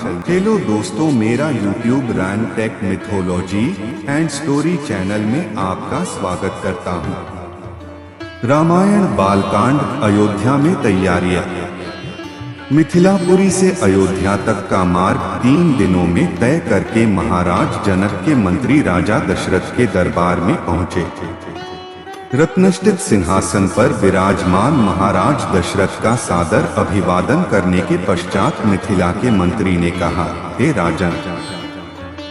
Hello दोस्तों, मेरा YouTube Rain Tech Mythology and Story channel में आपका स्वागत करता हूँ। रामायण बालकांड अयोध्या में तैयारियां। मिथिलापुरी से अयोध्या तक का मार्ग 3 दिनों में तय करके महाराज जनक के मंत्री राजा दशरथ के दरबार में पहुँचे। रत्नष्टित सिंहासन पर विराजमान महाराज दशरथ का सादर अभिवादन करने के पश्चात मिथिला के मंत्री ने कहा, हे राजन,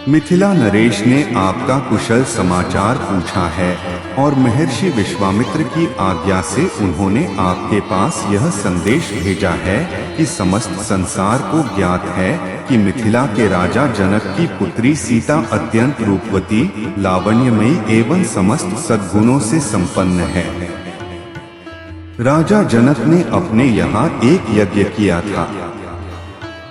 मिथिला नरेश ने आपका कुशल समाचार पूछा है और महर्षि विश्वामित्र की आज्ञा से उन्होंने आपके पास यह संदेश भेजा है कि समस्त संसार को ज्ञात है कि मिथिला के राजा जनक की पुत्री सीता अत्यंत रूपवती, लावण्यमयी एवं समस्त सद्गुणों से संपन्न है। राजा जनक ने अपने यहाँ एक यज्ञ किया था।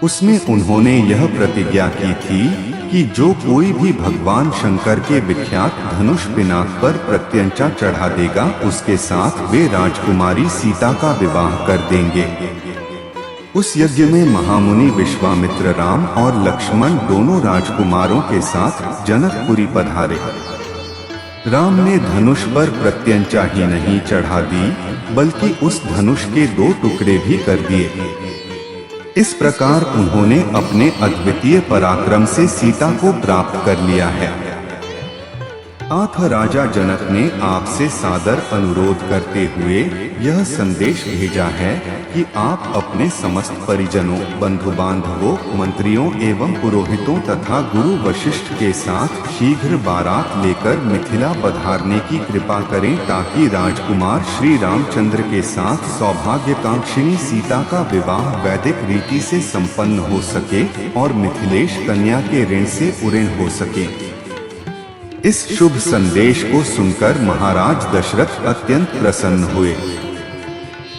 उसमें उन्होंने यह प्रतिज्ञा की थी कि जो कोई भी भगवान शंकर के विख्यात धनुष पिनाक पर प्रत्यंचा चढ़ा देगा, उसके साथ वे राजकुमारी सीता का विवाह कर देंगे। उस यज्ञ में महामुनि विश्वामित्र राम और लक्ष्मण दोनों राजकुमारों के साथ जनकपुरी पधारे। राम ने धनुष पर प्रत्यंचा ही नहीं चढ़ा दी, बल्कि उस धनुष के 2 टुकड़े भी कर दिए। इस प्रकार उन्होंने अपने अद्वितीय पराक्रम से सीता को प्राप्त कर लिया है। अथ राजा जनक ने आपसे सादर अनुरोध करते हुए यह संदेश भेजा है कि आप अपने समस्त परिजनों, बंधु बांधवों, मंत्रियों एवं पुरोहितों तथा गुरु वशिष्ठ के साथ शीघ्र बारात लेकर मिथिला पधारने की कृपा करें, ताकि राजकुमार श्री रामचंद्र के साथ सौभाग्यकांक्षिणी सीता का विवाह वैदिक रीति से संपन्न हो सके और मिथिलेश कन्या के ऋण से उऋण हो सके। इस शुभ संदेश को सुनकर महाराज दशरथ अत्यंत प्रसन्न हुए।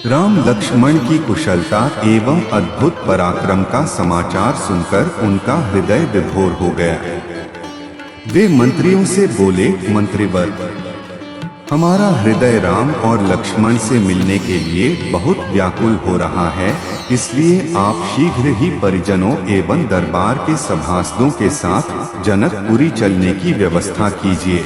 राम लक्ष्मण की कुशलता एवं अद्भुत पराक्रम का समाचार सुनकर उनका हृदय विभोर हो गया। वे मंत्रियों से बोले, मंत्रीवर, हमारा हृदय राम और लक्ष्मण से मिलने के लिए बहुत व्याकुल हो रहा है, इसलिए आप शीघ्र ही परिजनों एवं दरबार के सभासदों के साथ जनकपुरी चलने की व्यवस्था कीजिए।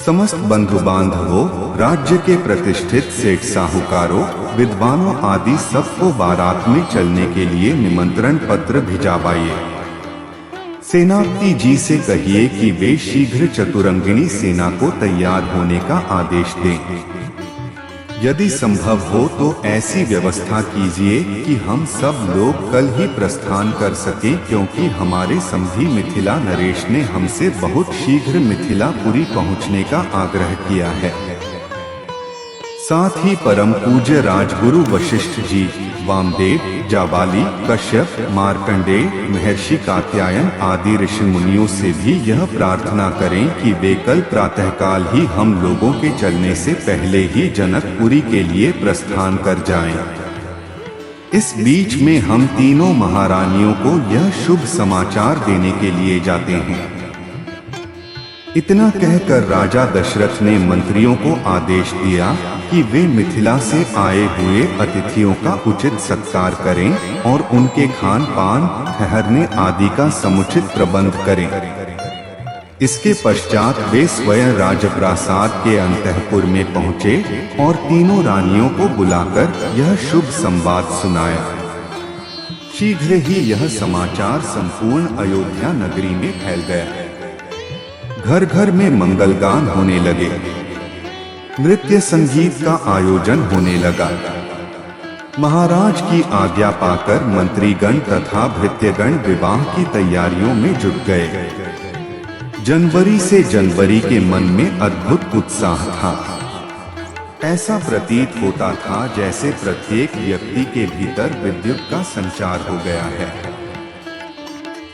समस्त बंधु बांधवों, राज्य के प्रतिष्ठित सेठ साहूकारों, विद्वानों आदि सबको बारात में चलने के लिए निमंत्रण पत्र भिजवाइए। सेनापति जी से कहिए कि वे शीघ्र चतुरंगिणी सेना को तैयार होने का आदेश दें। यदि संभव हो तो ऐसी व्यवस्था कीजिए कि हम सब लोग कल ही प्रस्थान कर सकें, क्योंकि हमारे समधी मिथिला नरेश ने हमसे बहुत शीघ्र मिथिलापुरी पहुंचने का आग्रह किया है। साथ ही परम पूज्य राजगुरु वशिष्ठ जी, वामदेव, जाबाली, कश्यप, मार्कंडेय, महर्षि कात्यायन आदि ऋषि मुनियों से भी यह प्रार्थना करें कि वे कल प्रातःकाल ही हम लोगों के चलने से पहले ही जनकपुरी के लिए प्रस्थान कर जाएं। इस बीच में हम तीनों महारानियों को यह शुभ समाचार देने के लिए जाते हैं। इतना कहकर राजा दशरथ ने मंत्रियों को आदेश दिया कि वे मिथिला से आए हुए अतिथियों का उचित सत्कार करें और उनके खान पान, ठहरने आदि का समुचित प्रबंध करें। इसके पश्चात वे स्वयं राजप्रासाद के अंतःपुर में पहुँचे और तीनों रानियों को बुलाकर यह शुभ संवाद सुनाया। शीघ्र ही यह समाचार संपूर्ण अयोध्या नगरी में फैल गया। घर घर में मंगलगान होने लगे, नृत्य संगीत का आयोजन होने लगा। महाराज की आज्ञा पाकर मंत्रीगण तथा भृत्यगण विवाह की तैयारियों में जुट गए। जनवरी से जनवरी के मन में अद्भुत उत्साह था। ऐसा प्रतीत होता था जैसे प्रत्येक व्यक्ति के भीतर विद्युत का संचार हो गया है।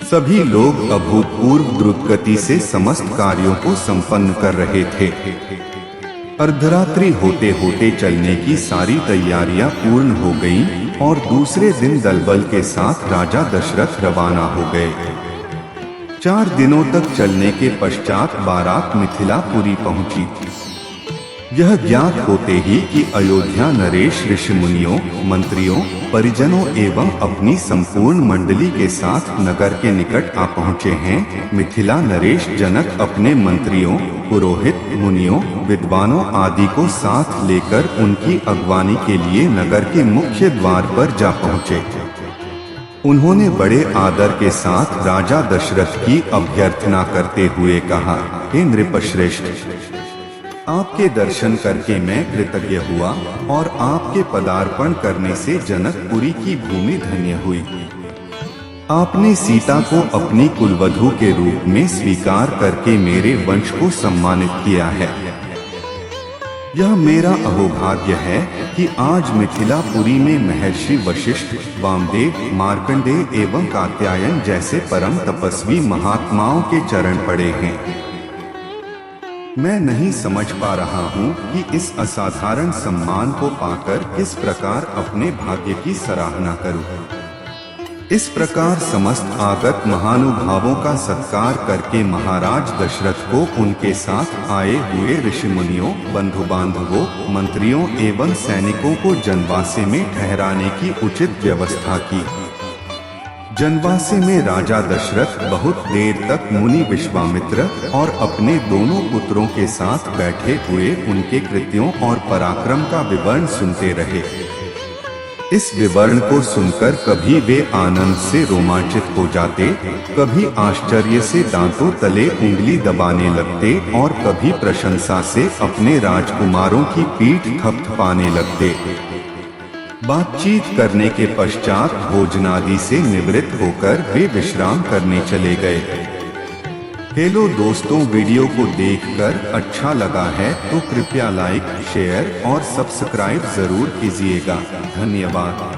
सभी लोग अभूतपूर्व द्रुत गति से समस्त कार्यों को संपन्न कर रहे थे। अर्धरात्रि होते होते चलने की सारी तैयारियां पूर्ण हो गईं और दूसरे दिन दलबल के साथ राजा दशरथ रवाना हो गए। 4 दिनों तक चलने के पश्चात बारात मिथिलापुरी पहुंची। यह ज्ञात होते ही कि अयोध्या नरेश ऋषि मुनियों, मंत्रियों, परिजनों एवं अपनी संपूर्ण मंडली के साथ नगर के निकट आ पहुँचे हैं। मिथिला नरेश जनक अपने मंत्रियों, पुरोहित, मुनियों, विद्वानों आदि को साथ लेकर उनकी अगवानी के लिए नगर के मुख्य द्वार पर जा पहुँचे। उन्होंने बड़े आदर के साथ राजा दशरथ की अभ्यर्थना करते हुए कहा, हे नृपश्रेष्ठ, आपके दर्शन करके मैं कृतज्ञ हुआ और आपके पदार्पण करने से जनकपुरी की भूमि धन्य हुई। आपने सीता को अपनी कुलवधू के रूप में स्वीकार करके मेरे वंश को सम्मानित किया है। यह मेरा अहोभाग्य है कि आज मिथिलापुरी में महर्षि वशिष्ठ, वामदेव, मार्कंडेय एवं कात्यायन जैसे परम तपस्वी महात्माओं के चरण पड़े हैं। मैं नहीं समझ पा रहा हूँ कि इस असाधारण सम्मान को पाकर किस प्रकार अपने भाग्य की सराहना करूँ। इस प्रकार समस्त आगत महानुभावों का सत्कार करके महाराज दशरथ को उनके साथ आए हुए ऋषि मुनियों, बंधु बांधवों, मंत्रियों एवं सैनिकों को जनवासे में ठहराने की उचित व्यवस्था की। जनवासे में राजा दशरथ बहुत देर तक मुनि विश्वामित्र और अपने दोनों पुत्रों के साथ बैठे हुए उनके कृत्यों और पराक्रम का विवरण सुनते रहे। इस विवरण को सुनकर कभी वे आनंद से रोमांचित हो जाते, कभी आश्चर्य से दांतों तले उंगली दबाने लगते और कभी प्रशंसा से अपने राजकुमारों की पीठ थपथपाने लगते। बातचीत करने के पश्चात भोजनादि से निवृत्त होकर वे विश्राम करने चले गए। हेलो दोस्तों, वीडियो को देखकर अच्छा लगा है तो कृपया लाइक, शेयर और सब्सक्राइब जरूर कीजिएगा। धन्यवाद।